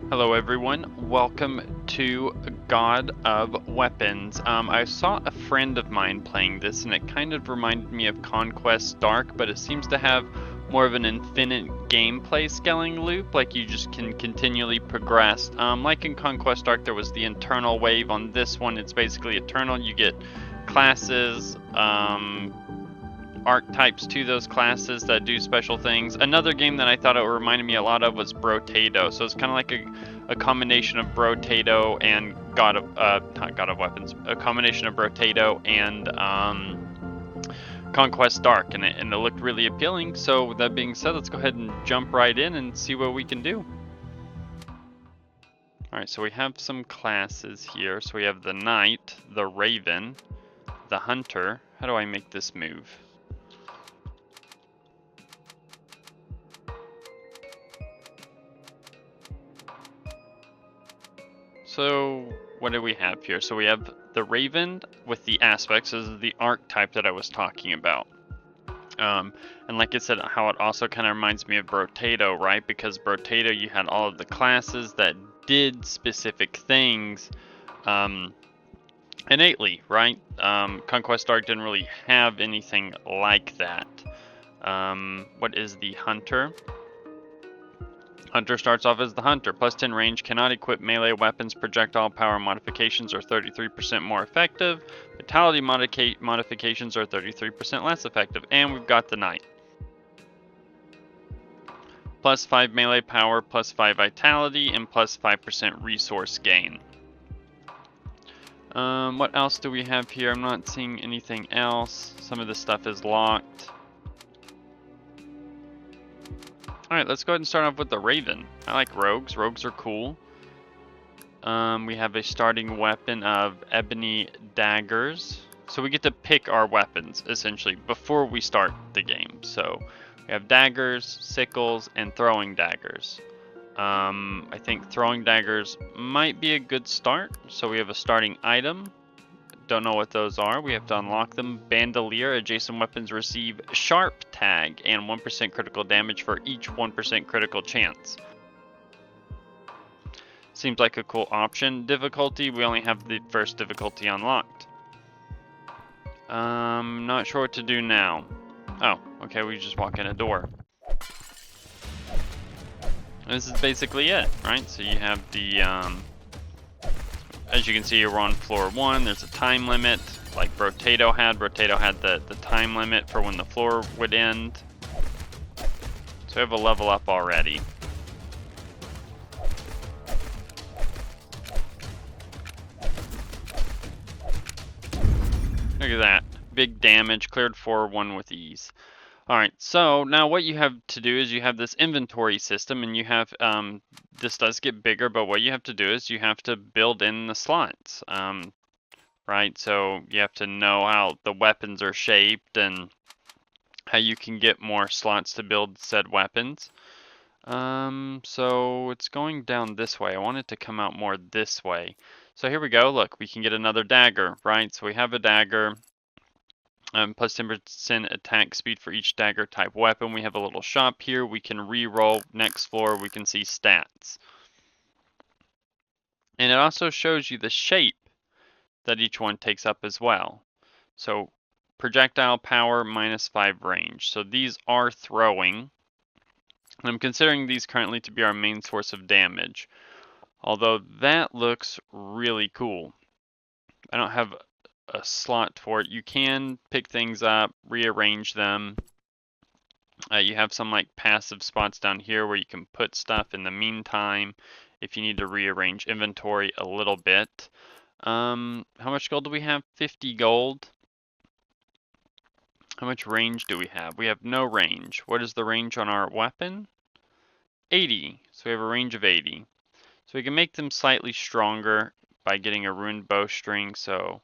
Hello everyone, welcome to God of Weapons. I saw a friend of mine playing this and it kind of reminded me of Conquest Dark, but it seems to have more of an infinite gameplay scaling loop, like you just can continually progress. Like in Conquest Dark there was the internal wave, on this one it's basically eternal. You get classes, archetypes to those classes that do special things. Another game that I thought it reminded me a lot of was Brotato. So it's kind of like a combination of Brotato and not God of Weapons, a combination of Brotato and Conquest Dark, and it looked really appealing. So with that being said, let's go ahead and jump right in and see what we can do. Alright, so we have some classes here. So we have the Knight, the Raven, the Hunter. How do I make this move? So what do we have here? So we have the Raven with the aspects. This is the archetype that I was talking about. And like I said, how it also kind of reminds me of Brotato, right? Because Brotato, you had all of the classes that did specific things innately, right? Conquest Dark didn't really have anything like that. What is the Hunter? Hunter starts off as the Hunter. Plus 10 range, cannot equip melee weapons, projectile power modifications are 33% more effective. Vitality modifications are 33% less effective. And we've got the Knight. Plus 5 melee power, plus 5 vitality, and plus 5% resource gain. What else do we have here? I'm not seeing anything else. Some of this stuff is locked. Alright, let's go ahead and start off with the Raven. I like rogues. Rogues are cool. We have a starting weapon of ebony daggers. So we get to pick our weapons, essentially, before we start the game. So we have daggers, sickles, and throwing daggers. I think throwing daggers might be a good start. So we have a starting item. Don't know what those are. We have to unlock them. Bandolier. Adjacent weapons receive sharp tag and 1% critical damage for each 1% critical chance. Seems like a cool option. Difficulty, we only have the first difficulty unlocked. Not sure what to do now. Oh, okay, we just walk in a door. This is basically it, right? So you have the, as you can see, we're on floor 1. There's a time limit, like Brotato had. Brotato had the time limit for when the floor would end. So we have a level up already. Look at that. Big damage, cleared 4-1 with ease. Alright, so now what you have to do is you have this inventory system, and you have, this does get bigger, but what you have to do is you have to build in the slots, right? So you have to know how the weapons are shaped and how you can get more slots to build said weapons. So it's going down this way. I want it to come out more this way. So here we go. Look, we can get another dagger, right? So we have a dagger. Plus 10% attack speed for each dagger type weapon. We have a little shop here. We can re-roll. Next floor, we can see stats. And it also shows you the shape that each one takes up as well. So projectile power minus 5 range. So these are throwing. I'm considering these currently to be our main source of damage. Although that looks really cool. I don't have a slot for it. You can pick things up, rearrange them. You have some like passive spots down here where you can put stuff in the meantime if you need to rearrange inventory a little bit. How much gold do we have? 50 gold. How much range do we have? We have no range. What is the range on our weapon? 80. So we have a range of 80. So we can make them slightly stronger by getting a ruined bowstring. So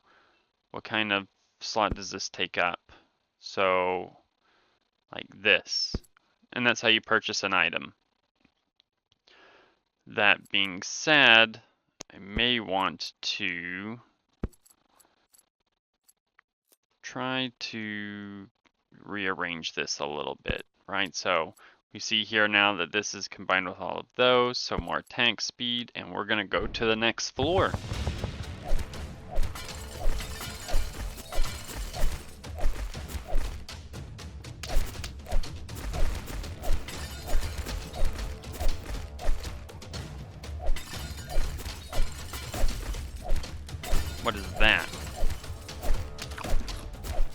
what kind of slot does this take up? So like this. And that's how you purchase an item. That being said, I may want to try to rearrange this a little bit, right? So We see here now that this is combined with all of those, so more tank speed, and we're gonna go to the next floor. What is that?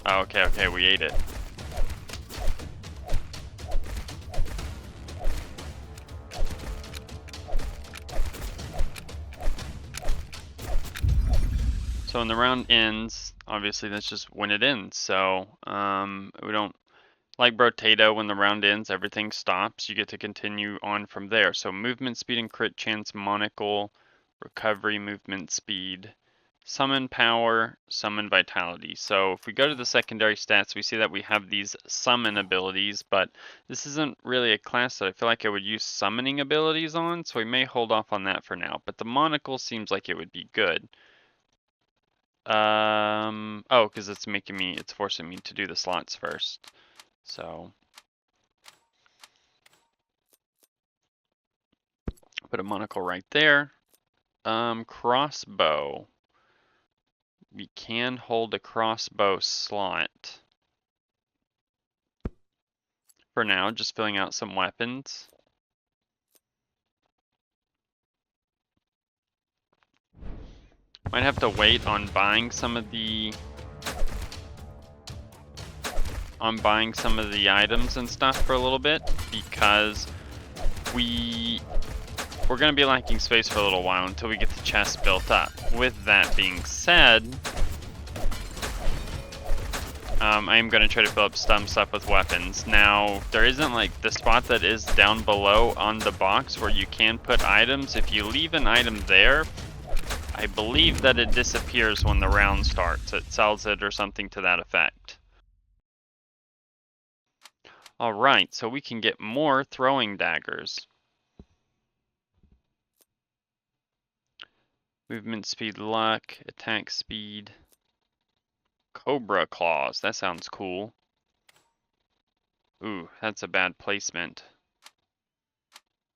Oh, okay, we ate it. So when the round ends, obviously that's just when it ends. So we don't, like Brotato, when the round ends, everything stops. You get to continue on from there. So movement speed and crit chance, monocle, recovery, movement speed, summon power, summon vitality. So if we go to the secondary stats, we see that we have these summon abilities, but this isn't really a class that I feel like I would use summoning abilities on, so we may hold off on that for now. But the monocle seems like it would be good. Oh, because it's forcing me to do the slots first. So put a monocle right there. Crossbow. We can hold a crossbow slot. For now, just filling out some weapons. Might have to wait on buying some of the items and stuff for a little bit, because we're going to be lacking space for a little while until we get the chest built up. With that being said, I am going to try to fill up some stuff with weapons. Now, there isn't like the spot that is down below on the box where you can put items. If you leave an item there, I believe that it disappears when the round starts. It sells it or something to that effect. Alright, so we can get more throwing daggers. Movement speed, luck, attack speed. Cobra claws, that sounds cool. Ooh, that's a bad placement.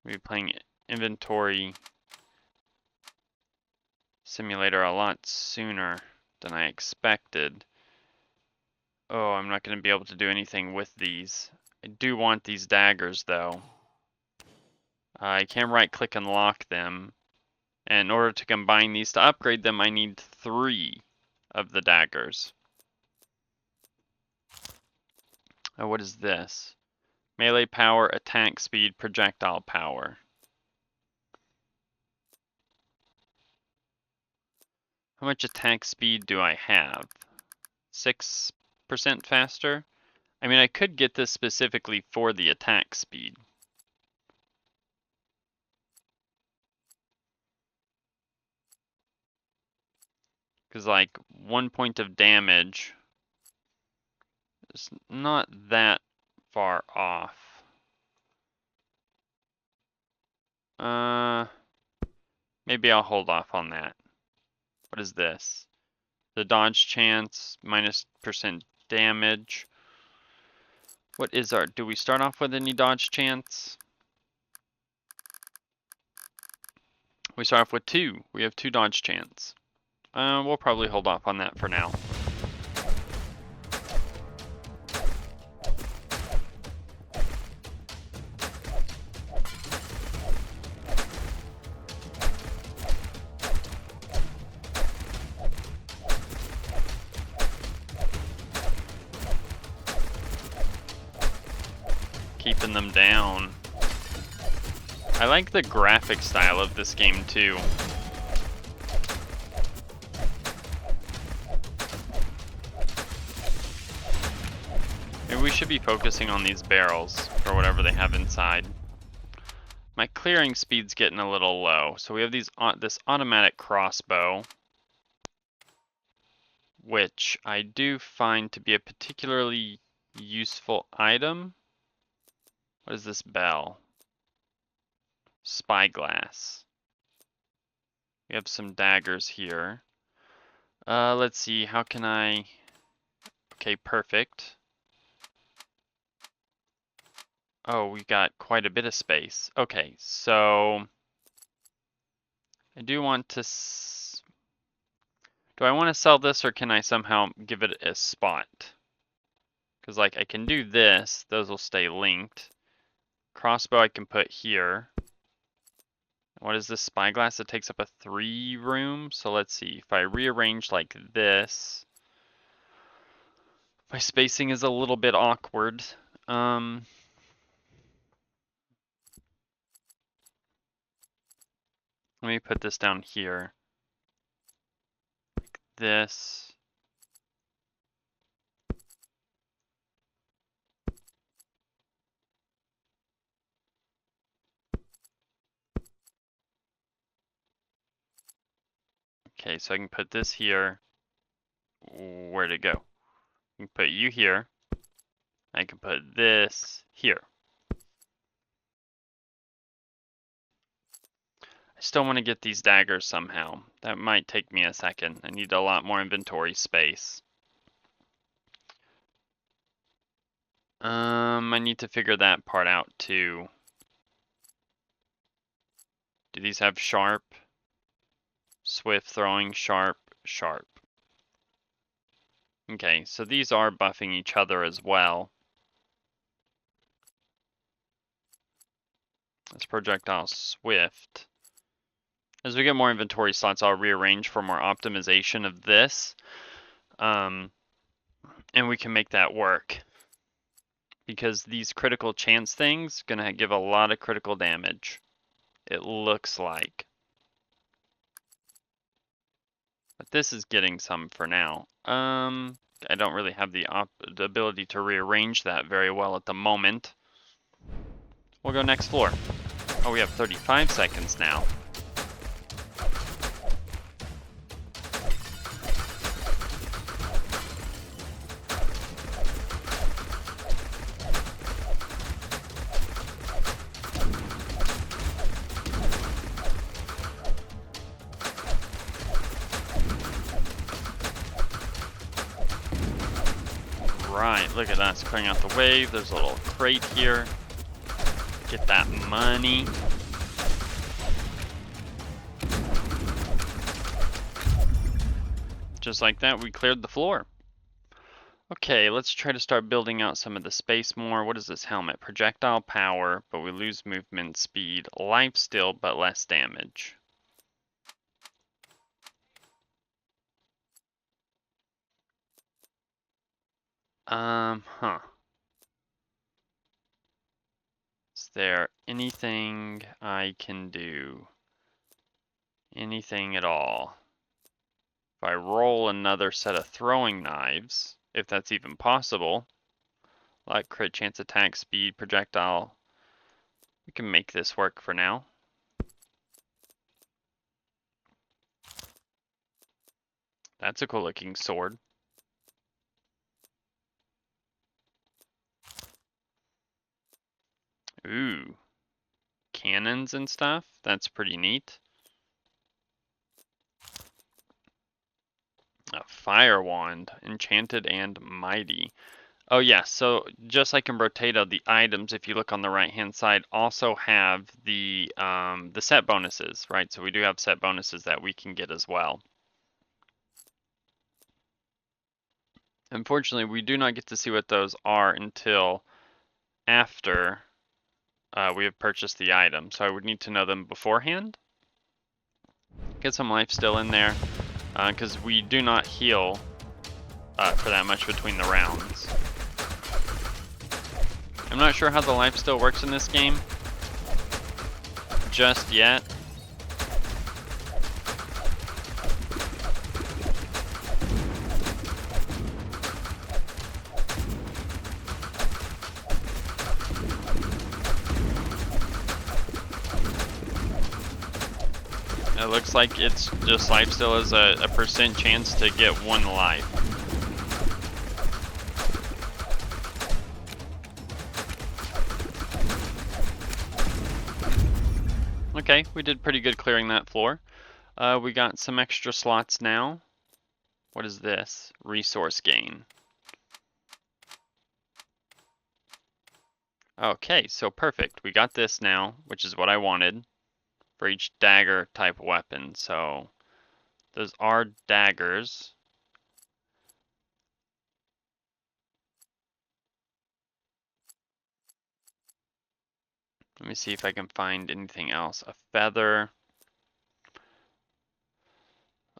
We'll be playing inventory simulator a lot sooner than I expected. Oh, I'm not going to be able to do anything with these. I do want these daggers though. I can right click and lock them. And in order to combine these to upgrade them, I need 3 of the daggers. Oh, what is this? Melee power, attack speed, projectile power. How much attack speed do I have? 6% faster? I mean, I could get this specifically for the attack speed. Because, like, 1 point of damage is not that far off. Maybe I'll hold off on that. What is this? The dodge chance, -% damage. What is our, do we start off with any dodge chance? We start off with 2. We have 2 dodge chance. We'll probably hold off on that for now. Keeping them down. I like the graphic style of this game too. Maybe we should be focusing on these barrels or whatever they have inside. My clearing speed's getting a little low, so we have these this automatic crossbow, which I do find to be a particularly useful item. What is this bell? Spyglass. We have some daggers here. Let's see, how can I... Okay, perfect. Oh, we got quite a bit of space. Okay, so I do want to... Do I want to sell this, or can I somehow give it a spot? Because, like, I can do this. Those will stay linked. Crossbow I can put here. What is this spyglass? It takes up a 3 room. So let's see. If I rearrange like this, my spacing is a little bit awkward. Let me put this down here. Like this. Okay, so I can put this here. Where'd it go? I can put you here. I can put this here. I still want to get these daggers somehow. That might take me a second. I need a lot more inventory space. I need to figure that part out too. Do these have sharp? Swift throwing, sharp, sharp. Okay, so these are buffing each other as well. That's projectile swift. As we get more inventory slots, I'll rearrange for more optimization of this. And we can make that work. Because these critical chance things gonna give a lot of critical damage. It looks like. But this is getting some for now. I don't really have the ability to rearrange that very well at the moment. We'll go next floor. Oh, we have 35 seconds now. Right, look at us clearing out the wave. There's a little crate here. Get that money. Just like that, we cleared the floor. Okay, let's try to start building out some of the space more. What is this helmet? Projectile power, but we lose movement speed. Life still, but less damage. Is there anything I can do? Anything at all? If I roll another set of throwing knives, if that's even possible, like crit chance, attack speed, projectile, we can make this work for now. That's a cool looking sword. Ooh, cannons and stuff. That's pretty neat. A fire wand, enchanted and mighty. Oh yeah, so just like in Brotato, the items, if you look on the right hand side, also have the set bonuses, right? So we do have set bonuses that we can get as well. Unfortunately, we do not get to see what those are until after we have purchased the item. So I would need to know them beforehand. Get some life still in there, because we do not heal for that much between the rounds. I'm not sure how the life still works in this game just yet. It looks like it's just life still has a percent chance to get 1 life. Okay, we did pretty good clearing that floor. We got some extra slots now. What is this? Resource gain. Okay, so perfect. We got this now, which is what I wanted for each dagger type weapon. So those are daggers. Let me see if I can find anything else. A feather.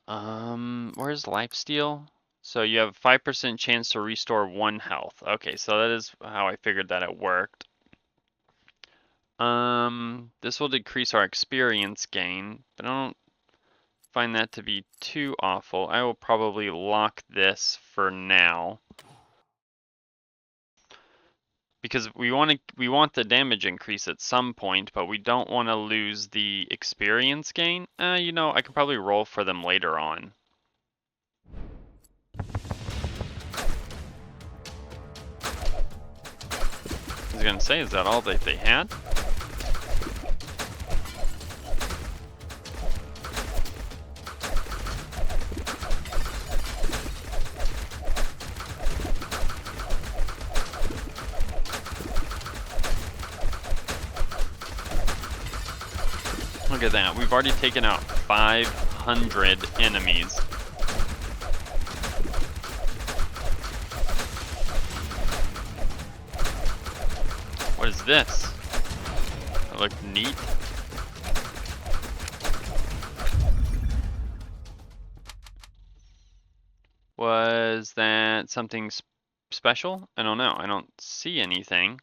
Where's lifesteal? So you have a 5% chance to restore 1 health. Okay, so that is how I figured that it worked. This will decrease our experience gain, but I don't find that to be too awful. I will probably lock this for now. Because we want the damage increase at some point, but we don't want to lose the experience gain. You know, I could probably roll for them later on. I was gonna say, is that all that they had? Look at that, we've already taken out 500 enemies. What is this? That looked neat. Was that something special? I don't know. I don't see anything.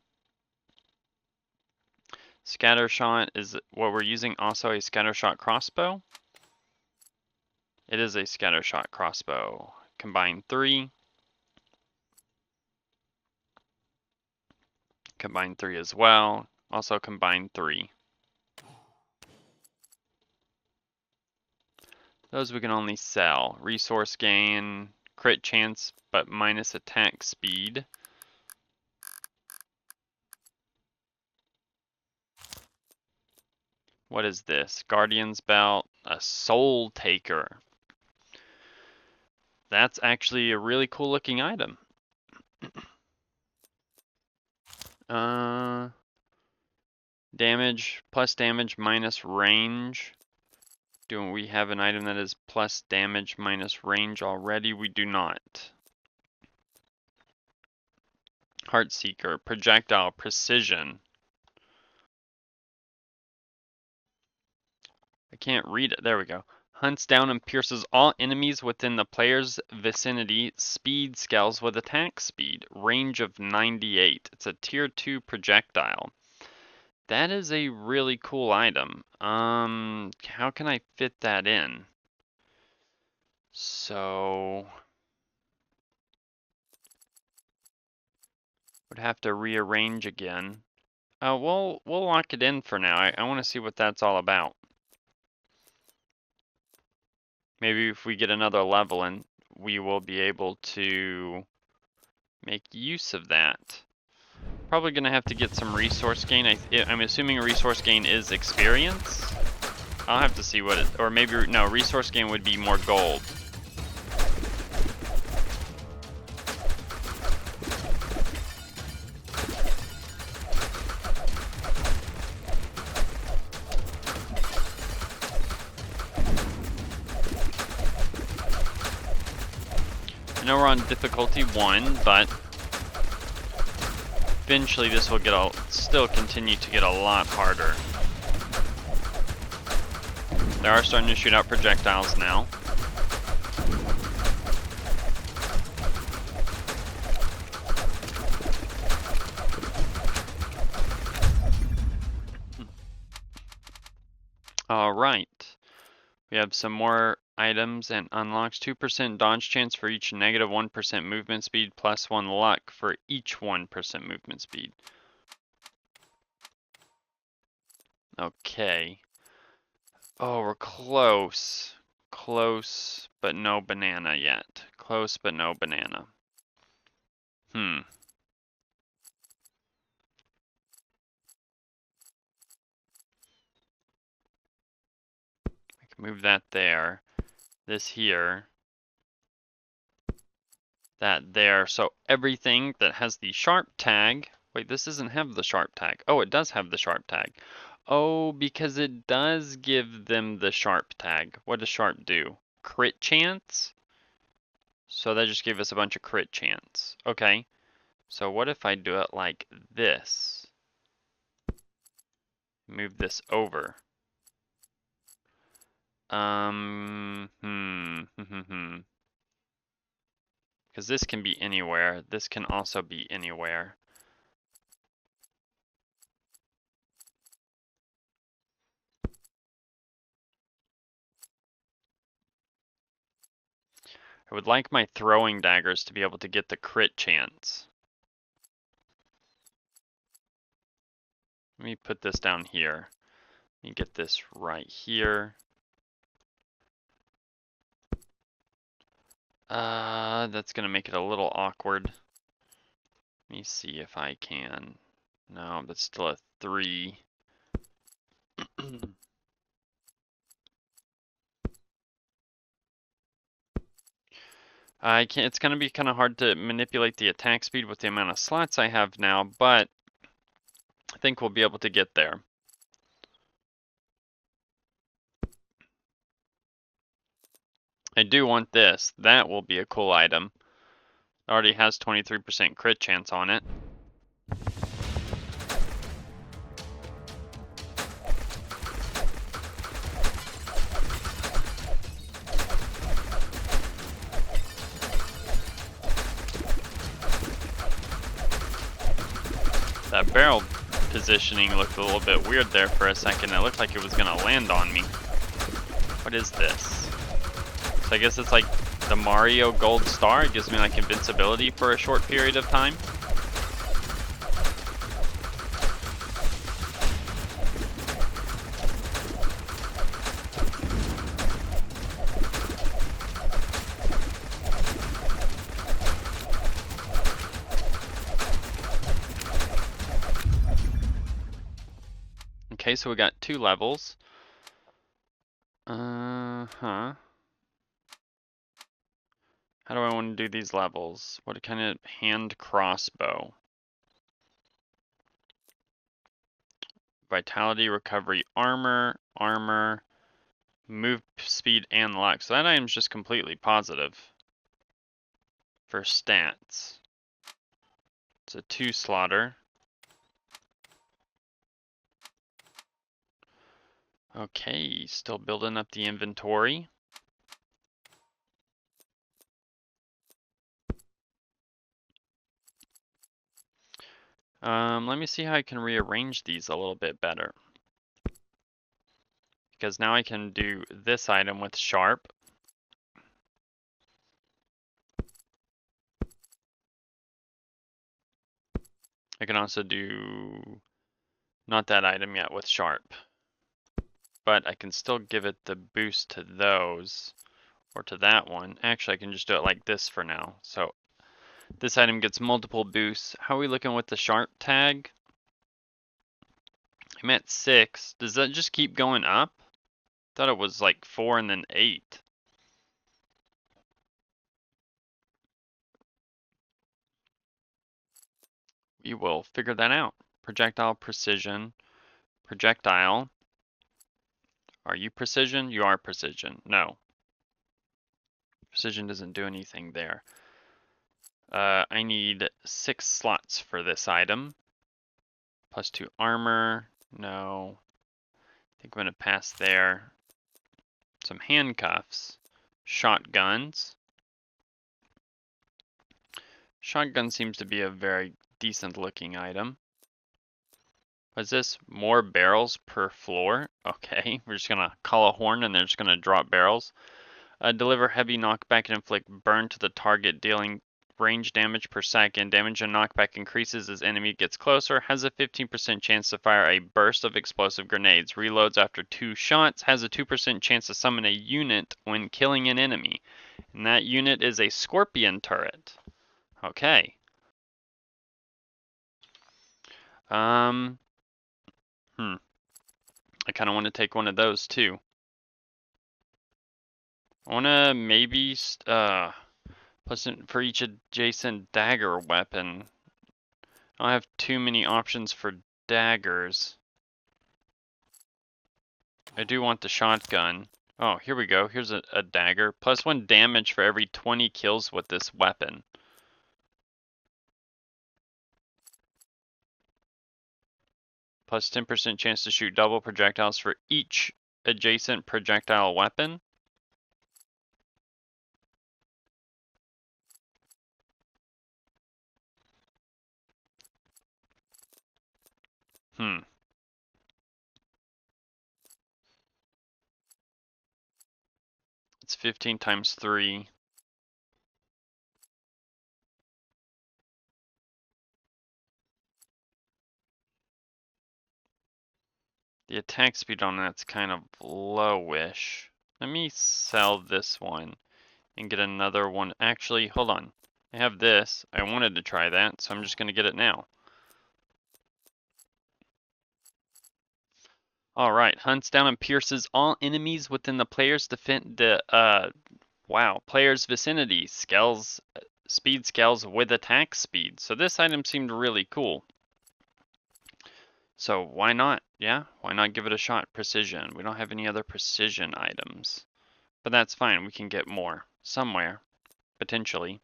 Scatter shot is what we're using, also a scatter shot crossbow. It is a scatter shot crossbow. Combine 3. Combine 3 as well. Also combine 3. Those we can only sell. Resource gain, crit chance, but minus attack speed. What is this? Guardian's belt, a soul taker. That's actually a really cool looking item. Damage, plus damage, minus range. Do we have an item that is plus damage, minus range already? We do not. Heartseeker, projectile, precision. I can't read it. There we go. Hunts down and pierces all enemies within the player's vicinity. Speed scales with attack speed. Range of 98. It's a tier 2 projectile. That is a really cool item. How can I fit that in? So would have to rearrange again. We'll lock it in for now. I want to see what that's all about. Maybe if we get another level and we will be able to make use of that. Probably gonna have to get some resource gain. I'm assuming resource gain is experience. I'll have to see what it, or maybe, no, resource gain would be more gold. I know we're on difficulty 1, but eventually this will still continue to get a lot harder. They are starting to shoot out projectiles now. Alright. We have some more items and unlocks 2% dodge chance for each negative 1% movement speed plus 1 luck for each 1% movement speed. Okay. Oh, we're close. Close, but no banana yet. Close, but no banana. I can move that there. This here. That there. So everything that has the sharp tag Wait, this doesn't have the sharp tag. Oh, it does have the sharp tag. Oh, because it does give them the sharp tag. What does sharp do? Crit chance? So that just gave us a bunch of crit chance. Okay. So what if I do it like this? Move this over. Because this can be anywhere. This can also be anywhere. I would like my throwing daggers to be able to get the crit chance. Let me put this down here. Let me get this right here. That's gonna make it a little awkward. Let me see if I can. No, that's still a 3. I can't. It's gonna be kind of hard to manipulate the attack speed with the amount of slots I have now, but I think we'll be able to get there. I do want this. That will be a cool item. It already has 23% crit chance on it. That barrel positioning looked a little bit weird there for a second. It looked like it was gonna land on me. What is this? So I guess it's like the Mario Gold Star. It gives me like invincibility for a short period of time. Okay, so we got 2 levels. How do I want to do these levels? What kind of hand crossbow? Vitality, recovery, armor, move speed, and luck. So that item's just completely positive for stats. It's a 2 slaughter. Okay, still building up the inventory. Let me see how I can rearrange these a little bit better. Because now I can do this item with sharp. I can also do not that item yet with sharp. But I can still give it the boost to those, or to that one. Actually, I can just do it like this for now. So this item gets multiple boosts. How are we looking with the sharp tag? I'm at 6. Does that just keep going up? Thought it was like 4 and then 8. We will figure that out. Projectile precision. Projectile. Are you precision? You are precision. No. Precision doesn't do anything there. I need 6 slots for this item. +2 armor. No. I think I'm going to pass there. Some handcuffs. Shotguns. Shotgun seems to be a very decent looking item. What's this? More barrels per floor? Okay, we're just gonna call a horn and they're just gonna drop barrels. Deliver heavy knockback and inflict burn to the target, dealing range damage per second. Damage and knockback increases as enemy gets closer. Has a 15% chance to fire a burst of explosive grenades. Reloads after 2 shots. Has a 2% chance to summon a unit when killing an enemy. And that unit is a scorpion turret. Okay. I kind of want to take one of those too. I want to maybe plus for each adjacent dagger weapon. I don't have too many options for daggers. I do want the shotgun. Oh, here we go. Here's a dagger. +1 damage for every 20 kills with this weapon. +10% chance to shoot double projectiles for each adjacent projectile weapon. It's 15 times 3. The attack speed on that's kind of lowish. Let me sell this one and get another one. Actually, hold on. I have this. I wanted to try that, so I'm just going to get it now. Alright, hunts down and pierces all enemies within the player's player's vicinity. Speed scales with attack speed. So this item seemed really cool. So why not? Yeah, why not give it a shot? Precision. We don't have any other precision items. But that's fine, we can get more. Somewhere. Potentially.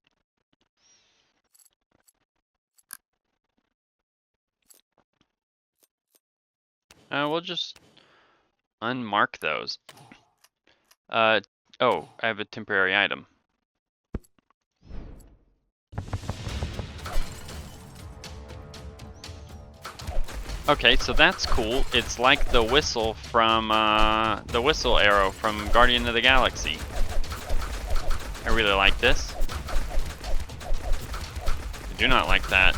We'll just unmark those. Oh, I have a temporary item. Okay, so that's cool. It's like the whistle from, the whistle arrow from Guardian of the Galaxy. I really like this. I do not like that.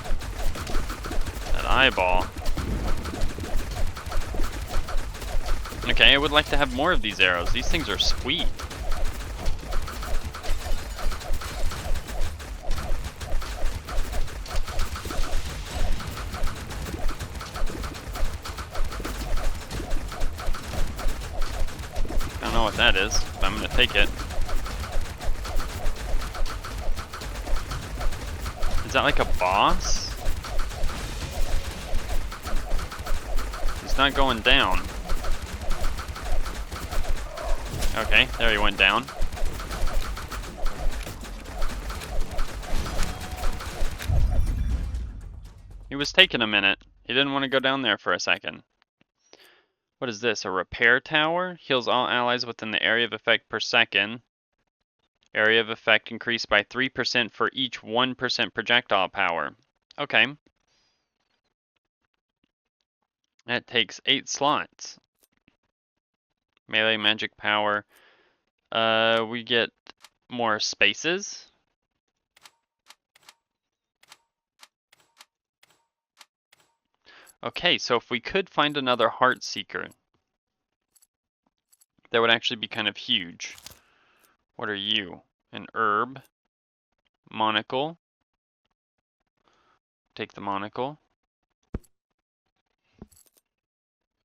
That eyeball. Okay, I would like to have more of these arrows. These things are sweet. I don't know what that is, but I'm gonna take it. Is that like a boss? He's not going down. Okay, there he went down. He was taking a minute. He didn't want to go down there for a second. What is this? A repair tower? Heals all allies within the area of effect per second. Area of effect increased by 3% for each 1% projectile power. Okay. That takes 8 slots. Melee magic power. We get more spaces. Okay, so if we could find another Heart Seeker, that would actually be kind of huge. What are you? An herb. Monocle. Take the monocle.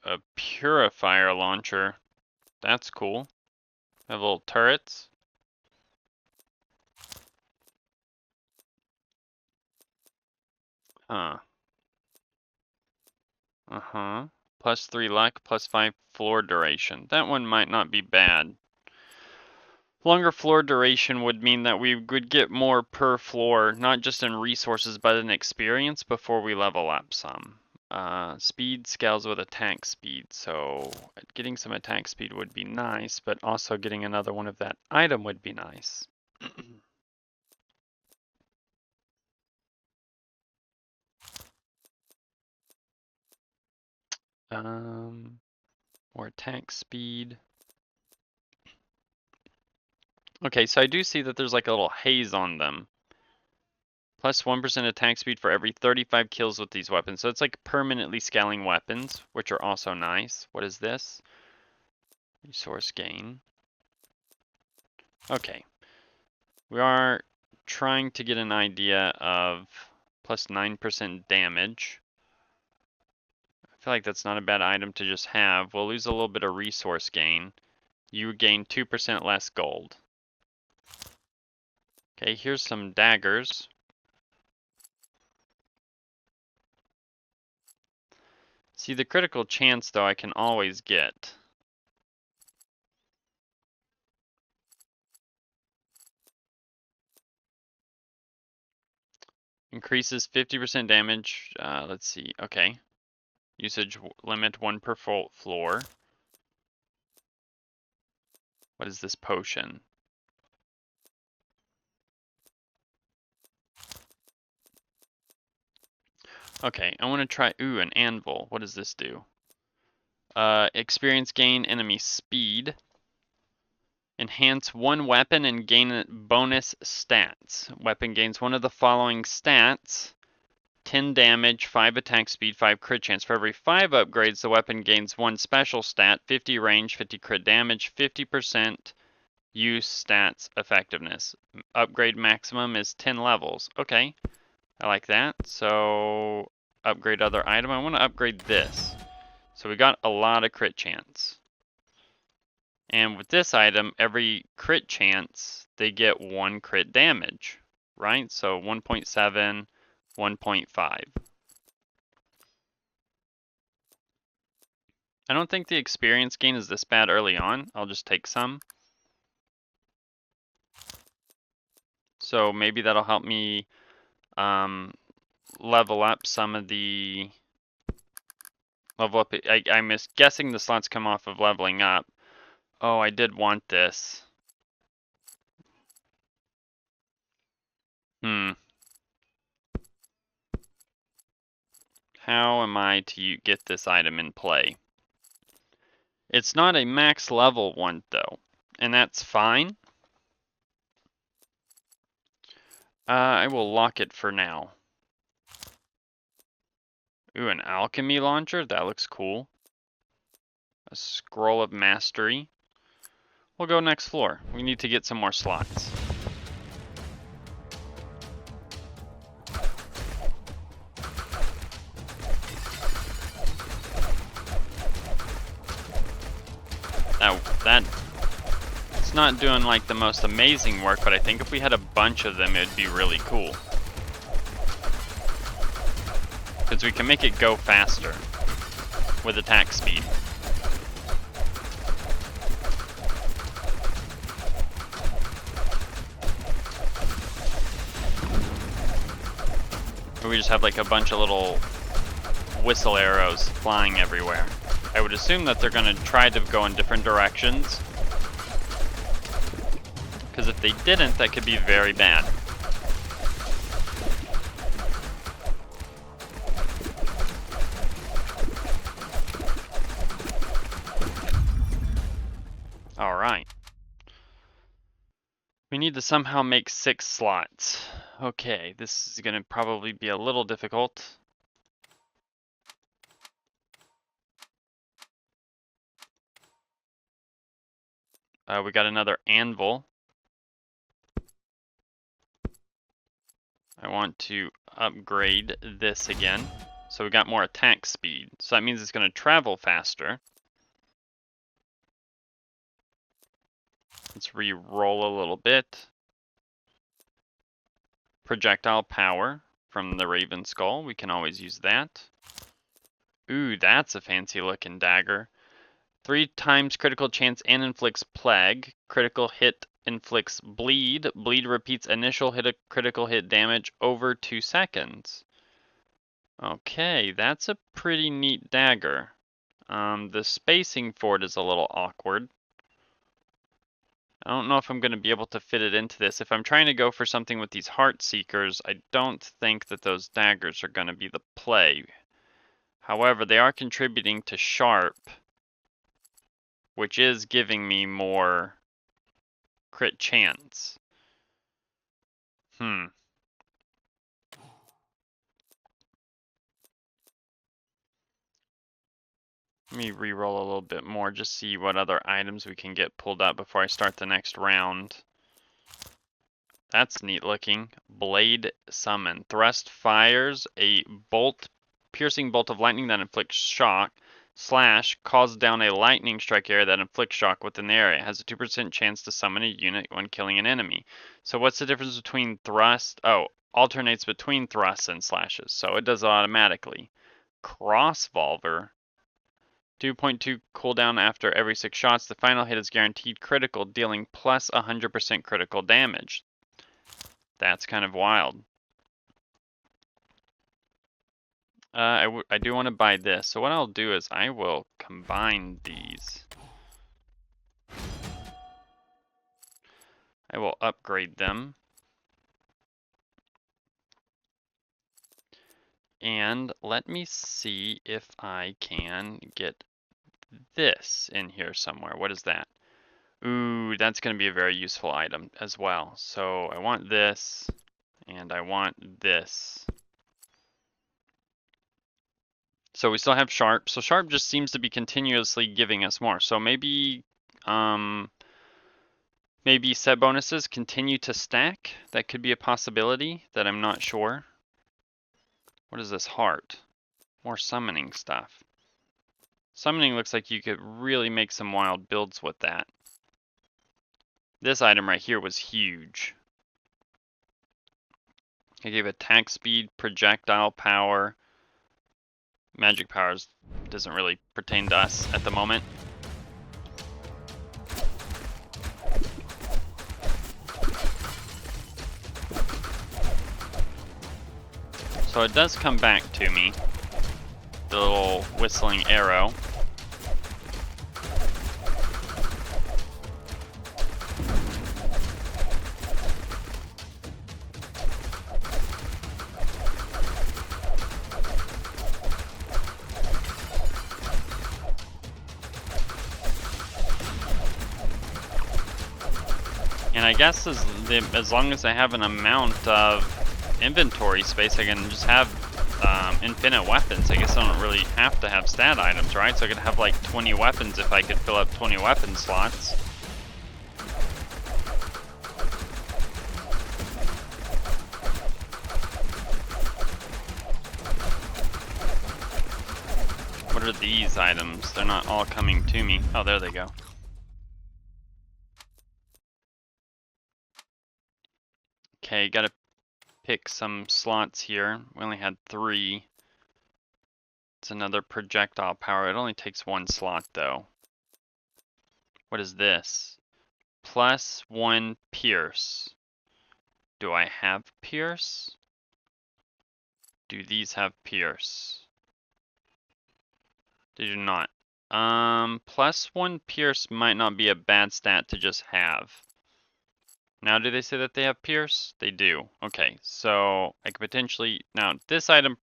A purifier launcher. That's cool. Have little turrets. Huh. Uh-huh. +3 luck, +5 floor duration. That one might not be bad. Longer floor duration would mean that we would get more per floor, not just in resources, but in experience before we level up some. Speed scales with attack speed, so getting some attack speed would be nice, but also getting another one of that item would be nice. More attack speed. Okay, so I do see that there's like a little haze on them. +1% attack speed for every 35 kills with these weapons. So it's like permanently scaling weapons, which are also nice. What is this? Resource gain. Okay. We are trying to get an idea of +9% damage. I feel like that's not a bad item to just have. We'll lose a little bit of resource gain. You gain 2% less gold. Okay, here's some daggers. See, the critical chance, though, I can always get. Increases 50% damage. Let's see. Okay. Usage limit 1 per floor. What is this potion? Okay, I want to try. Ooh, an anvil. What does this do? Experience gain enemy speed. Enhance one weapon and gain bonus stats. Weapon gains one of the following stats: 10 damage, 5 attack speed, 5 crit chance. For every 5 upgrades, the weapon gains 1 special stat: 50 range, 50 crit damage, 50% use stats effectiveness. Upgrade maximum is 10 levels. Okay, I like that. So, upgrade other item. I want to upgrade this. So we got a lot of crit chance. And with this item, every crit chance, they get 1 crit damage, right? So 1.7, 1.5. I don't think the experience gain is this bad early on. I'll just take some. So maybe that'll help me level up some of the... Level up... I'm guessing the slots come off of leveling up. Oh, I did want this. How am I to get this item in play? It's not a max level one though, and that's fine. I will lock it for now. Ooh, an alchemy launcher? That looks cool. A scroll of mastery. We'll go next floor. We need to get some more slots. It's not doing like the most amazing work, but I think if we had a bunch of them, it'd be really cool. Because we can make it go faster with attack speed. Or we just have like a bunch of little whistle arrows flying everywhere. I would assume that they're going to try to go in different directions. Because if they didn't, that could be very bad. Alright. We need to somehow make 6 slots. Okay, this is going to probably be a little difficult. We got another anvil. I want to upgrade this again. So we got more attack speed. So that means it's going to travel faster. Let's re-roll a little bit. Projectile power from the Raven Skull. We can always use that. Ooh, that's a fancy looking dagger. 3 times critical chance and inflicts plague. Critical hit inflicts bleed. Bleed repeats initial critical hit damage over 2 seconds. Okay, that's a pretty neat dagger. The spacing for it is a little awkward. I don't know if I'm going to be able to fit it into this. If I'm trying to go for something with these Heart Seekers, I don't think that those daggers are going to be the play. However, they are contributing to Sharp, which is giving me more crit chance. Let me re-roll a little bit more, just see what other items we can get pulled up before I start the next round. That's neat looking. Blade Summon. Thrust fires a piercing bolt of lightning that inflicts shock. Slash calls down a lightning strike area that inflicts shock within the area. It has a 2% chance to summon a unit when killing an enemy. So what's the difference between thrust? Oh, alternates between thrusts and slashes. So it does it automatically. Crossvolver. 2.2 cooldown after every 6 shots. The final hit is guaranteed critical, dealing plus 100% critical damage. That's kind of wild. I do want to buy this. So what I'll do is I will combine these. I will upgrade them. And let me see if I can get this in here somewhere. What is that? Ooh, that's going to be a very useful item as well. So I want this, and I want this. So we still have Sharp. So Sharp just seems to be continuously giving us more. So maybe set bonuses continue to stack. That could be a possibility that I'm not sure. What is this? Heart. More summoning stuff. Summoning looks like you could really make some wild builds with that. This item right here was huge. I gave attack speed, projectile power. Magic powers doesn't really pertain to us at the moment. So it does come back to me. The little whistling arrow. And I guess as long as I have an amount of inventory space, I can just have infinite weapons. I guess I don't really have to have stat items, right? So I could have like 20 weapons if I could fill up 20 weapon slots. What are these items? They're not all coming to me. Oh, there they go. Okay, gotta pick some slots here. We only had 3. It's another projectile power. It only takes 1 slot though. What is this? Plus 1 pierce. Do I have pierce? Do these have pierce? They do not. Plus 1 pierce might not be a bad stat to just have. Now, do they say that they have pierce? They do. Okay, so I could potentially... Now, this item...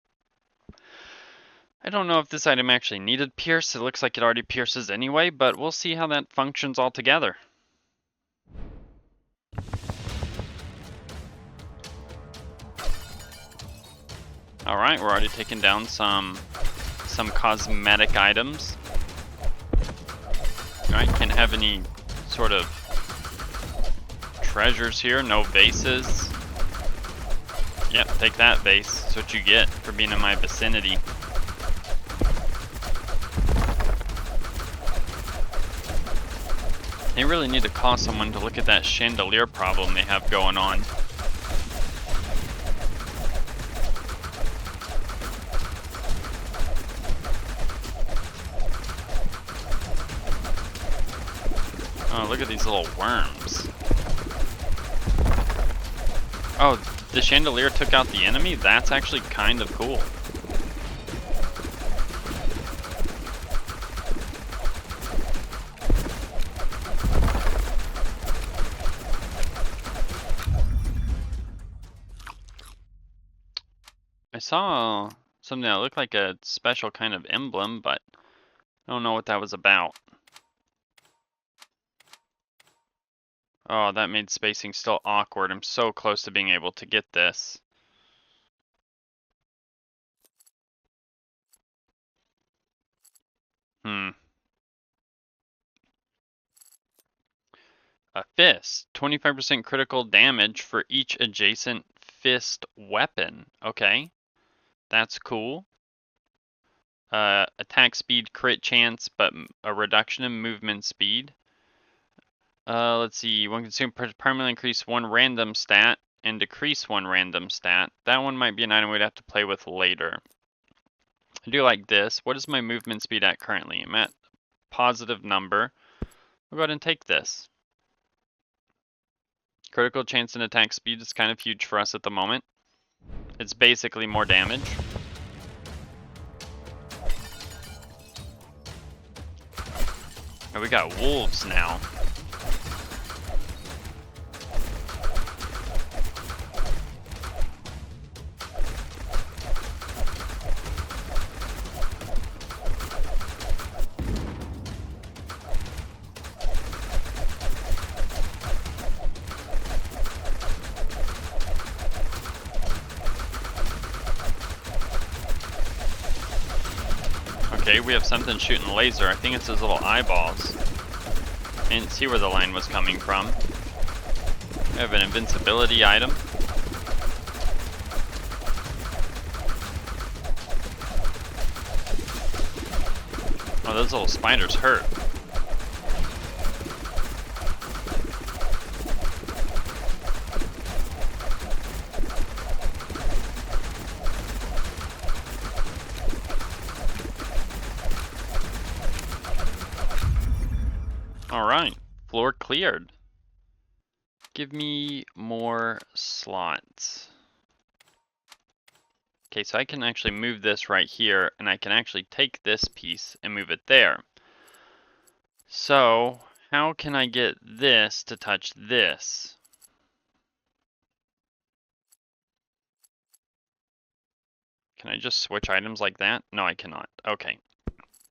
I don't know if this item actually needed pierce. It looks like it already pierces anyway, but we'll see how that functions all together. Alright, we're already taking down some cosmetic items. Alright, can't have any sort of treasures here, no vases. Yep, take that vase. That's what you get for being in my vicinity. They really need to call someone to look at that chandelier problem they have going on. Oh, look at these little worms. Oh, the chandelier took out the enemy? That's actually kind of cool. I saw something that looked like a special kind of emblem, but I don't know what that was about. Oh, that made spacing still awkward. I'm so close to being able to get this. A fist. 25% critical damage for each adjacent fist weapon. Okay. That's cool. Attack speed, crit chance, but a reduction in movement speed. Let's see. One consume permanently increase 1 random stat and decrease 1 random stat. That one might be an item we'd have to play with later. I do like this. What is my movement speed at currently? I'm at positive number. We'll go ahead and take this. Critical chance and attack speed is kind of huge for us at the moment. It's basically more damage. Oh, we got wolves now. Okay, we have something shooting laser. I think it's his little eyeballs. I didn't see where the line was coming from. We have an invincibility item. Oh, those little spiders hurt. Alright, floor cleared. Give me more slots. Okay, so I can actually move this right here, and I can actually take this piece and move it there. So, how can I get this to touch this? Can I just switch items like that? No, I cannot. Okay.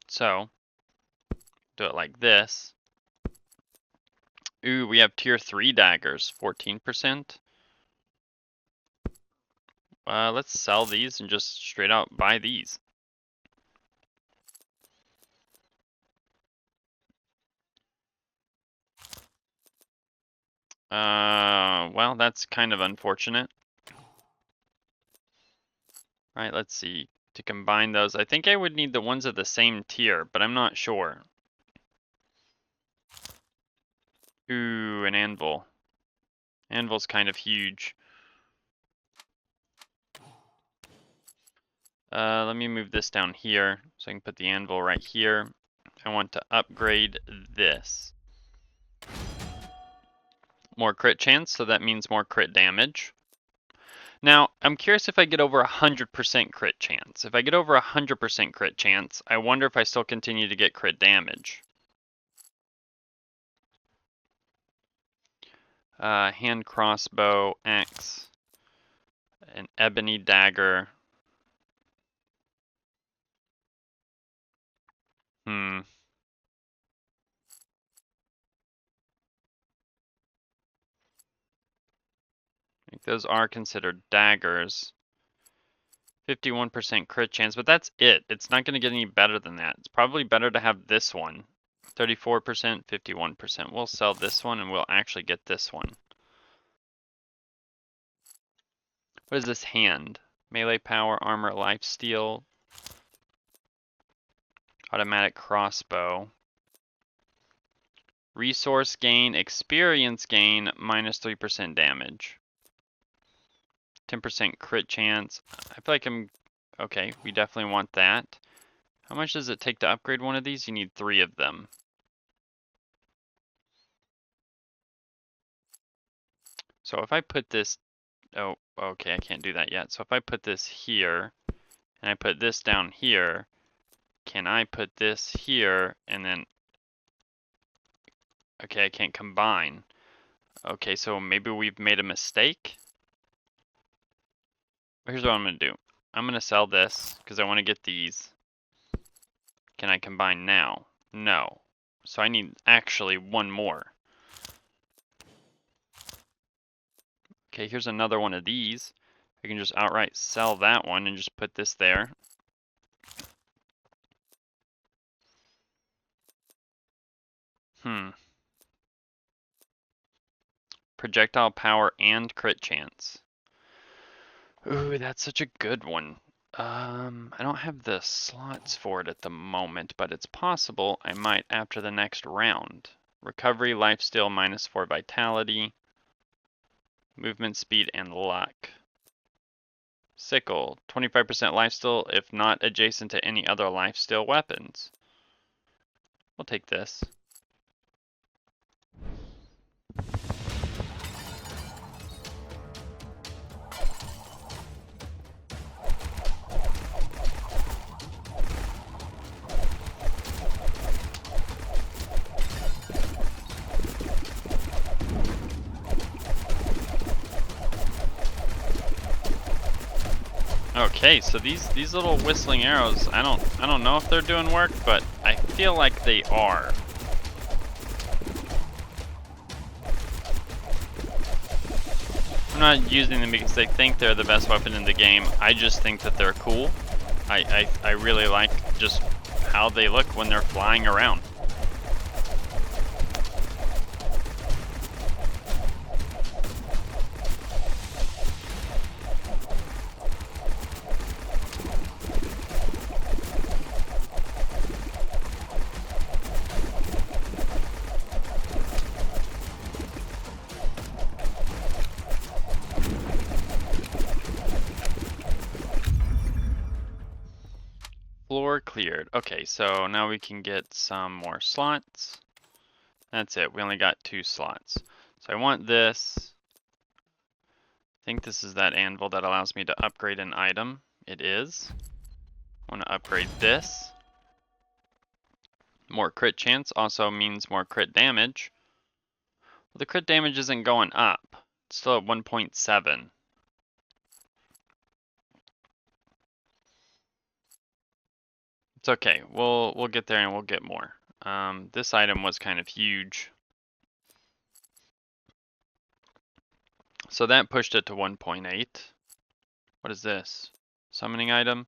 So, do it like this. Ooh, we have tier 3 daggers, 14%. Let's sell these and just straight out buy these. Well, that's kind of unfortunate. Alright, let's see. To combine those, I think I would need the ones of the same tier, but I'm not sure. Ooh, an anvil. Anvil's kind of huge. Let me move this down here so I can put the anvil right here. I want to upgrade this. More crit chance, so that means more crit damage. Now, I'm curious if I get over 100% crit chance. If I get over 100% crit chance, I wonder if I still continue to get crit damage. Hand crossbow, axe, an ebony dagger. I think those are considered daggers. 51% crit chance, but that's it. It's not going to get any better than that. It's probably better to have this one. 34%, 51%. We'll sell this one and we'll actually get this one. What is this hand? Melee power, armor, lifesteal, automatic crossbow. Resource gain, experience gain, minus 3% damage. 10% crit chance. I feel like I'm... Okay, we definitely want that. How much does it take to upgrade one of these? You need 3 of them. So if I put this... Oh, okay, I can't do that yet. So if I put this here, and I put this down here, can I put this here, and then... Okay, I can't combine. Okay, so maybe we've made a mistake? Here's what I'm going to do. I'm going to sell this, because I want to get these. Can I combine now? No. So I need actually one more. Okay, here's another one of these. I can just outright sell that one and just put this there. Projectile power and crit chance. Ooh, that's such a good one. I don't have the slots for it at the moment, but it's possible I might after the next round. Recovery, lifesteal, minus 4 vitality, movement speed, and luck. Sickle, 25% lifesteal if not adjacent to any other lifesteal weapons. We'll take this. Okay, so these little whistling arrows, I don't know if they're doing work, but I feel like they are. I'm not using them because they think they're the best weapon in the game. I just think that they're cool. I really like just how they look when they're flying around. Floor cleared. Okay, so now we can get some more slots. That's it. We only got 2 slots. So I want this. I think this is that anvil that allows me to upgrade an item. It is. I want to upgrade this. More crit chance also means more crit damage. Well, the crit damage isn't going up. It's still at 1.7. It's okay. We'll get there and we'll get more. This item was kind of huge. So that pushed it to 1.8. What is this? Summoning item.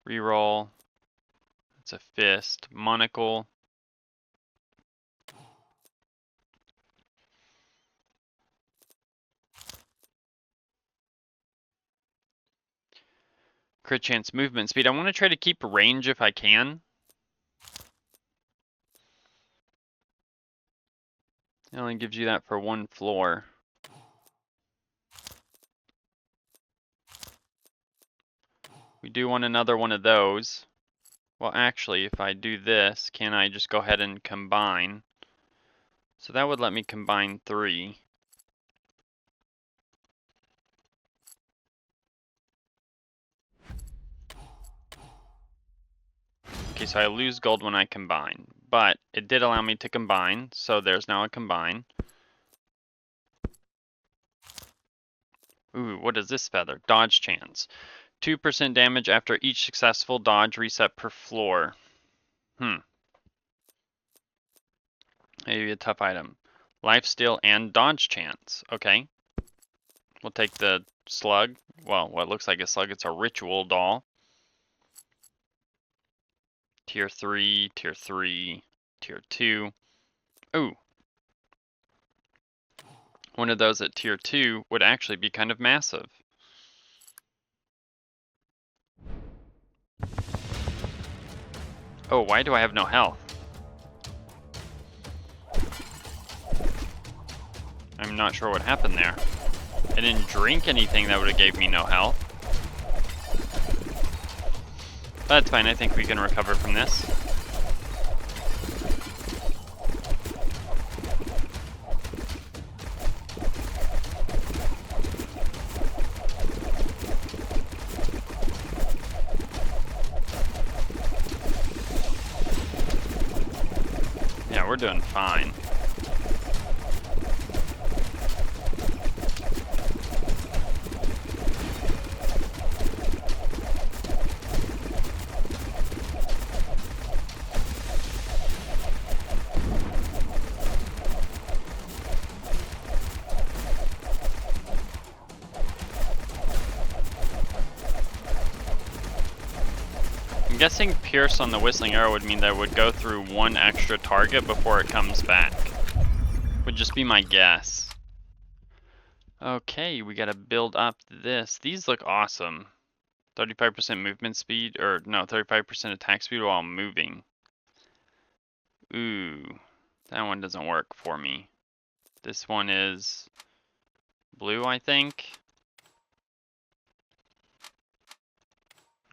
Reroll. It's a fist. Monocle. Crit chance movement speed. I want to try to keep range if I can. It only gives you that for 1 floor. We do want another one of those. Well, actually, if I do this, can I just go ahead and combine? So that would let me combine 3. Okay, so I lose gold when I combine, but it did allow me to combine, so there's now a combine. Ooh, what is this feather? Dodge chance. 2% damage after each successful dodge reset per floor. Maybe a tough item. Lifesteal and dodge chance. Okay. We'll take the slug. Well, what looks like a slug. It's a ritual doll. Tier 3, Tier 3, Tier 2. Ooh. One of those at Tier 2 would actually be kind of massive. Oh, why do I have no health? I'm not sure what happened there. I didn't drink anything that would have gave me no health. But that's fine, I think we can recover from this. Yeah, we're doing fine. I'm guessing Pierce on the Whistling Arrow would mean that it would go through 1 extra target before it comes back. Would just be my guess. Okay, we gotta build up this. These look awesome. 35% movement speed, or no, 35% attack speed while moving. Ooh, that one doesn't work for me. This one is blue, I think.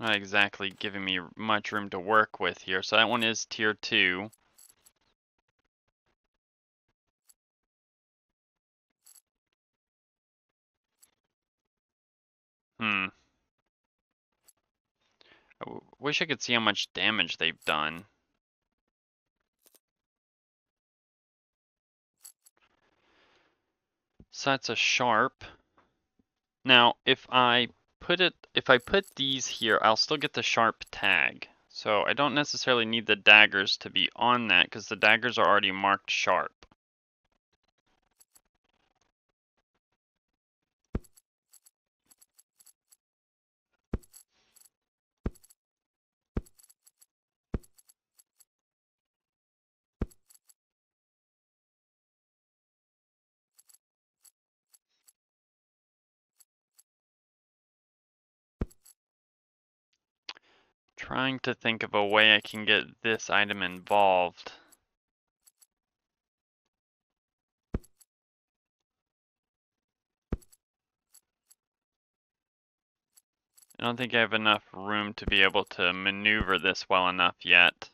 Not exactly giving me much room to work with here. So that one is tier 2. I wish I could see how much damage they've done. So that's a sharp. Now, if I put these here, I'll still get the sharp tag. So I don't necessarily need the daggers to be on that because the daggers are already marked sharp. Trying to think of a way I can get this item involved. I don't think I have enough room to be able to maneuver this well enough yet.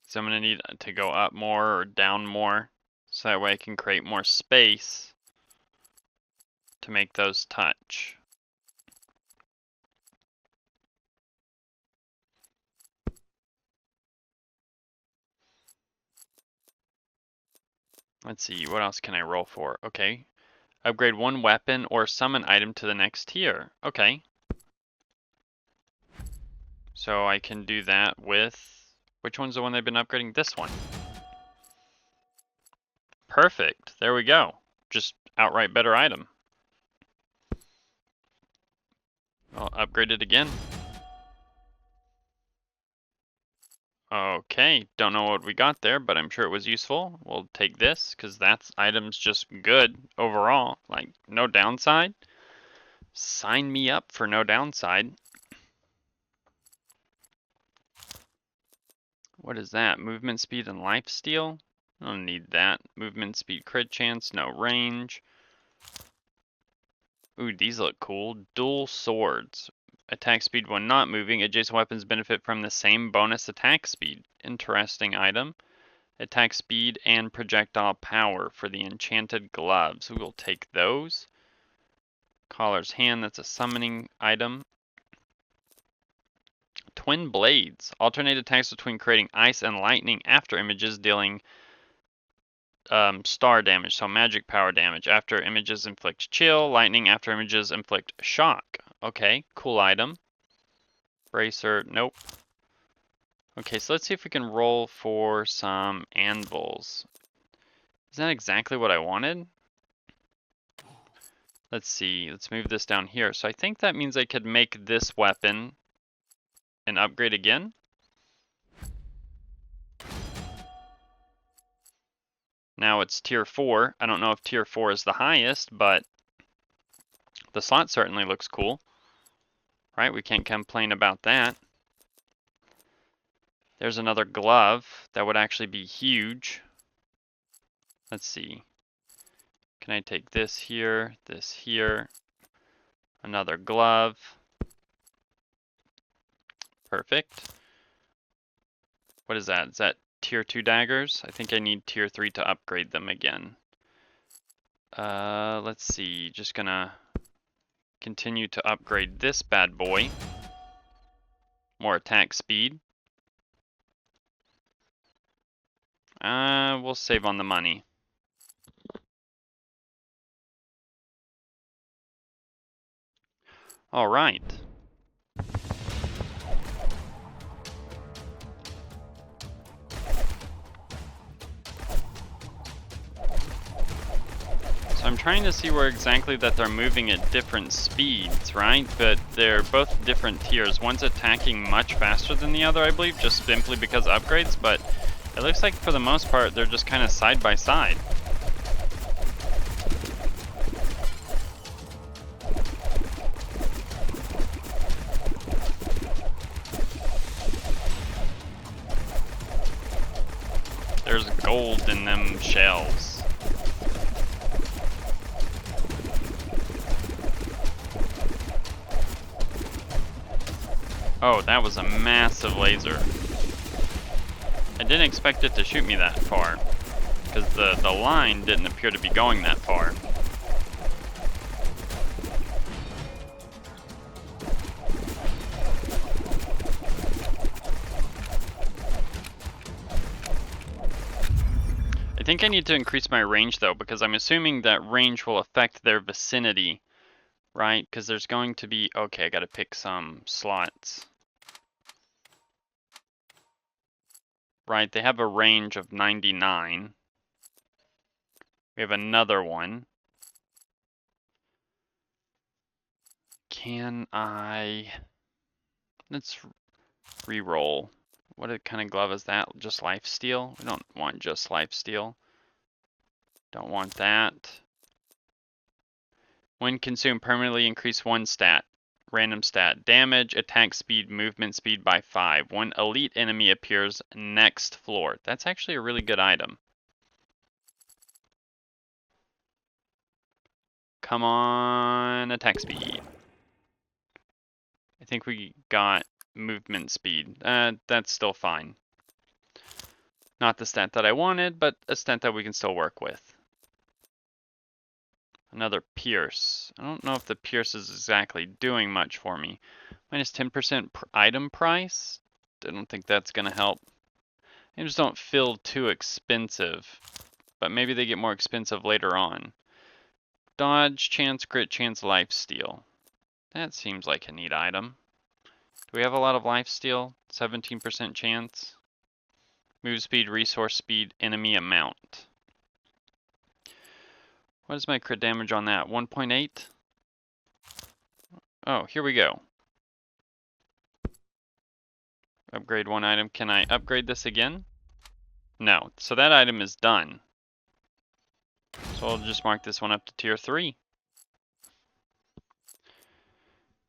So I'm going to need to go up more or down more, so that way I can create more space to make those touch. Let's see, what else can I roll for? Okay. Upgrade one weapon or summon item to the next tier. Okay. So I can do that with... Which one's the one they've been upgrading? This one. Perfect. There we go. Just outright better item. I'll upgrade it again. Okay, don't know what we got there, but I'm sure it was useful. We'll take this, because that's item's just good overall. Like, no downside. Sign me up for no downside. What is that? Movement speed and lifesteal? I don't need that. Movement speed, crit chance, no range. Ooh, these look cool. Dual swords. Attack speed when not moving. Adjacent weapons benefit from the same bonus attack speed. Interesting item. Attack speed and projectile power for the enchanted gloves. We will take those. Caller's hand, that's a summoning item. Twin blades. Alternate attacks between creating ice and lightning after images, dealing star damage, so magic power damage. After images inflict chill, lightning after images inflict shock. Okay, cool item. Bracer, nope. Okay, so let's see if we can roll for some anvils. Is that exactly what I wanted? Let's see, let's move this down here. So I think that means I could make this weapon an upgrade again. Now it's tier 4. I don't know if tier 4 is the highest, but the slot certainly looks cool. Right, we can't complain about that. There's another glove. That would actually be huge. Let's see. Can I take this here, another glove. Perfect. What is that? Is that tier 2 daggers? I think I need tier 3 to upgrade them again. Let's see. Just gonna continue to upgrade this bad boy. More attack speed. We'll save on the money. All right. So I'm trying to see where exactly that they're moving at different speeds, right? But they're both different tiers. One's attacking much faster than the other, I believe, just simply because of upgrades, but it looks like for the most part they're just kind of side by side. gold in them shells. Oh, that was a massive laser. I didn't expect it to shoot me that far, because the line didn't appear to be going that far. I think I need to increase my range though, because I'm assuming that range will affect their vicinity, right? Because there's going to be, okay, I gotta pick some slots. Right, they have a range of 99. We have another one. Can I... Let's re-roll. What kind of glove is that? Just lifesteal? We don't want just lifesteal. Don't want that. When consumed, permanently increase one stat. Random stat. Damage, attack speed, movement speed by 5. When elite enemy appears next floor. That's actually a really good item. Come on, attack speed. I think we got movement speed. That's still fine. Not the stat that I wanted, but a stat that we can still work with. Another pierce. I don't know if the pierce is exactly doing much for me. Minus 10% item price? I don't think that's going to help. They just don't feel too expensive, but maybe they get more expensive later on. Dodge, chance, crit, chance, lifesteal. That seems like a neat item. Do we have a lot of lifesteal? 17% chance. Move speed, resource speed, enemy amount. What is my crit damage on that? 1.8? Oh, here we go. Upgrade one item. Can I upgrade this again? No. So that item is done. So I'll just mark this one up to tier 3.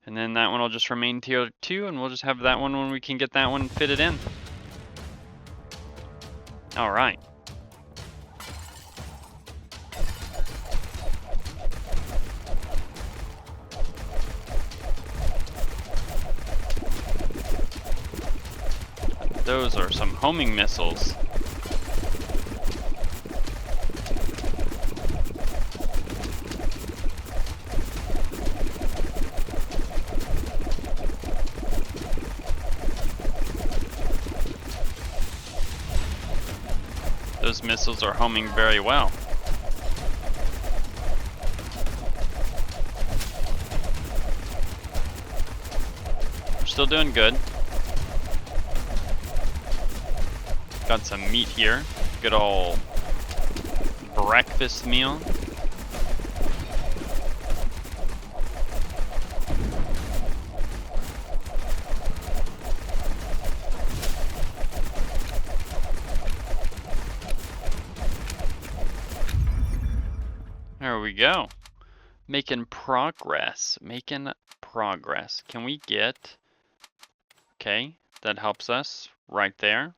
And then that one will just remain tier 2, and we'll just have that one when we can get that one fitted in. Alright. Those are some homing missiles. Those missiles are homing very well. We're still doing good. Got some meat here. Good old breakfast meal. There we go. Making progress. Making progress. Can we get... Okay, that helps us right there.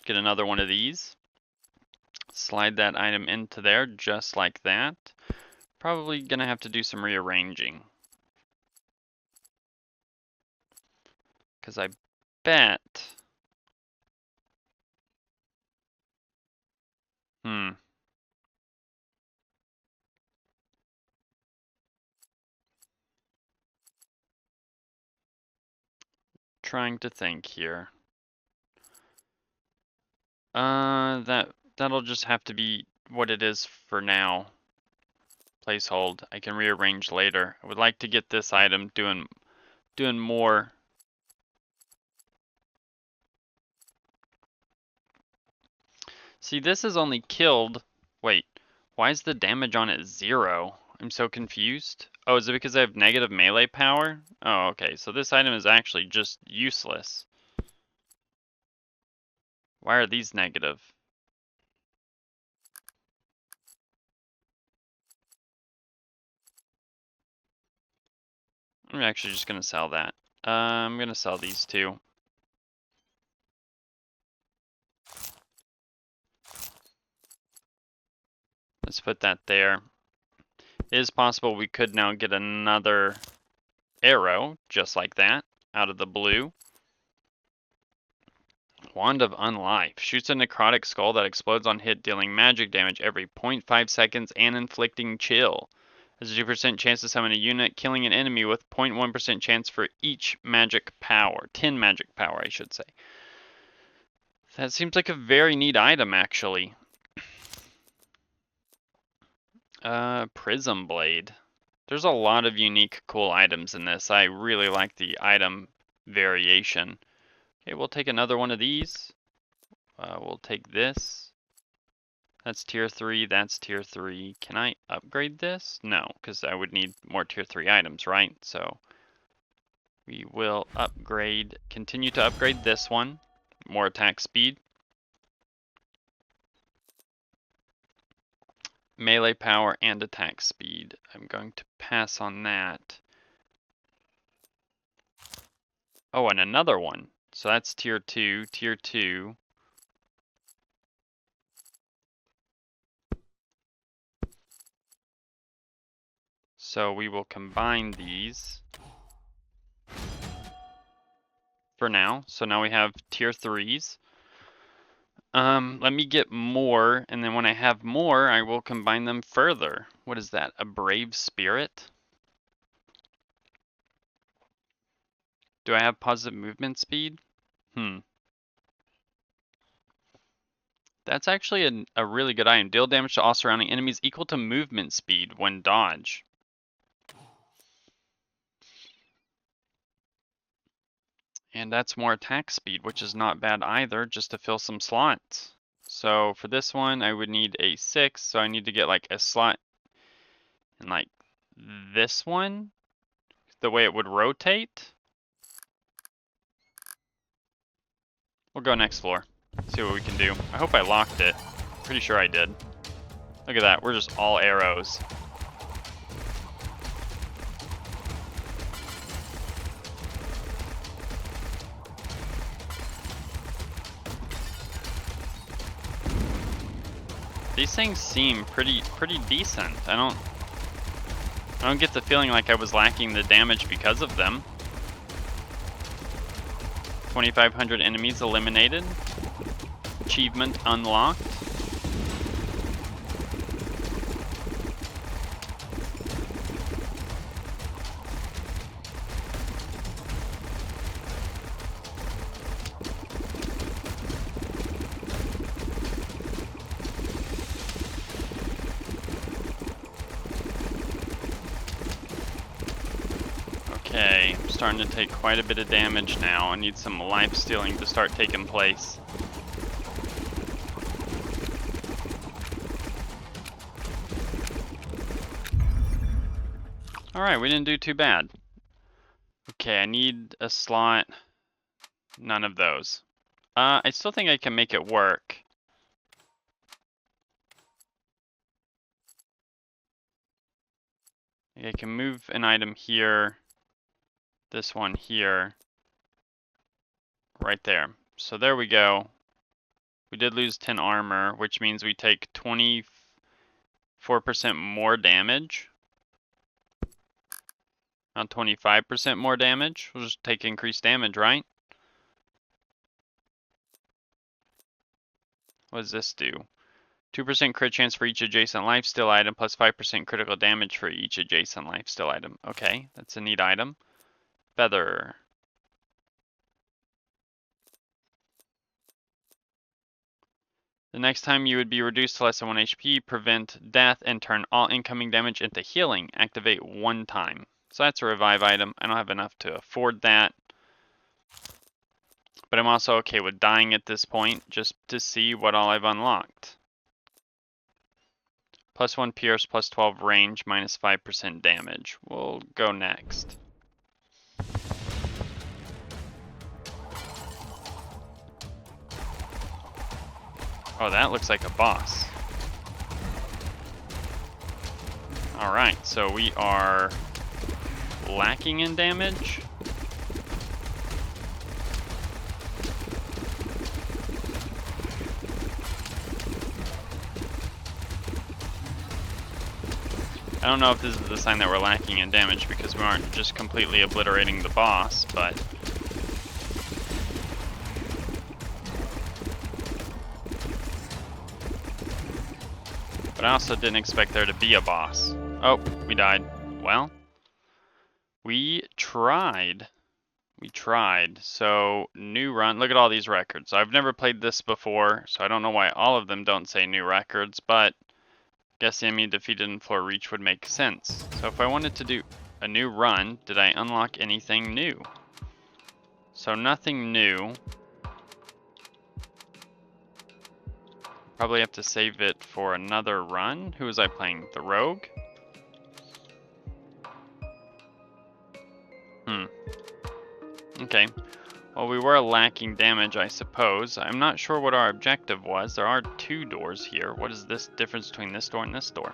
Get another one of these. Slide that item into there just like that. Probably gonna have to do some rearranging. Because I bet... Trying to think here. That'll just have to be what it is for now. Placehold. I can rearrange later. I would like to get this item doing more. See, this is only killed. Wait, why is the damage on it 0? I'm so confused. Oh, is it because I have negative melee power? Oh, okay. So this item is actually just useless. Why are these negative? I'm actually just going to sell that. I'm going to sell these two. Let's put that there. It is possible we could now get another arrow, just like that, out of the blue. Wand of Unlife. Shoots a necrotic skull that explodes on hit, dealing magic damage every 0.5 seconds and inflicting chill. Has a 2% chance to summon a unit, killing an enemy with 0.1% chance for each magic power. 10 magic power, I should say. That seems like a very neat item, actually. Prism Blade. There's a lot of unique, cool items in this. I really like the item variation. Okay, we'll take another one of these. We'll take this. That's tier 3, that's tier 3. Can I upgrade this? No, because I would need more tier 3 items, right? So we will upgrade, continue to upgrade this one. More attack speed. Melee power and attack speed. I'm going to pass on that. Oh, and another one. So that's tier 2, tier 2. So we will combine these for now. So now we have tier 3s. Let me get more, and then when I have more, I will combine them further. What is that? A brave spirit? Do I have positive movement speed? That's actually a really good item. Deal damage to all surrounding enemies equal to movement speed when dodge. And that's more attack speed, which is not bad either, just to fill some slots. So for this one, I would need a 6, so I need to get like a slot in like this one, the way it would rotate. We'll go next floor, see what we can do. I hope I locked it. Pretty sure I did. Look at that, we're just all arrows. These things seem pretty decent. I don't get the feeling like I was lacking the damage because of them. 2,500 enemies eliminated. Achievement unlocked. Okay, I'm starting to take quite a bit of damage now. I need some life stealing to start taking place. Alright, we didn't do too bad. Okay, I need a slot. None of those. I still think I can make it work. I can move an item here. This one here, right there. So there we go. We did lose 10 armor, which means we take 24% more damage. Not 25% more damage. We'll just take increased damage, right? What does this do? 2% crit chance for each adjacent lifesteal item, plus 5% critical damage for each adjacent lifesteal item. Okay, that's a neat item. Feather. The next time you would be reduced to less than 1 HP, prevent death, and turn all incoming damage into healing. Activate 1 time. So that's a revive item. I don't have enough to afford that. But I'm also okay with dying at this point, just to see what all I've unlocked. Plus 1 pierce, plus 12 range, minus 5% damage. We'll go next. Oh, that looks like a boss. Alright, so we are lacking in damage. I don't know if this is the sign that we're lacking in damage because we aren't just completely obliterating the boss, but... But I also didn't expect there to be a boss. Oh, we died. Well, we tried. We tried. So, new run. Look at all these records. I've never played this before, so I don't know why all of them don't say new records, but I guess the enemy defeated in floor reach would make sense. So if I wanted to do a new run, did I unlock anything new? So nothing new. Probably have to save it for another run. Who was I playing? The rogue? Okay. Well, we were lacking damage, I suppose. I'm not sure what our objective was. There are 2 doors here. What is this difference between this door and this door?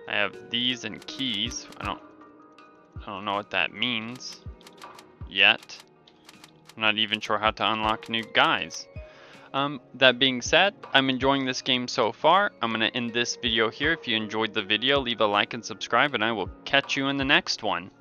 I have these and keys. I don't know what that means yet. I'm not even sure how to unlock new guys. That being said, I'm enjoying this game so far. I'm going to end this video here. If you enjoyed the video, leave a like and subscribe, and I will catch you in the next one.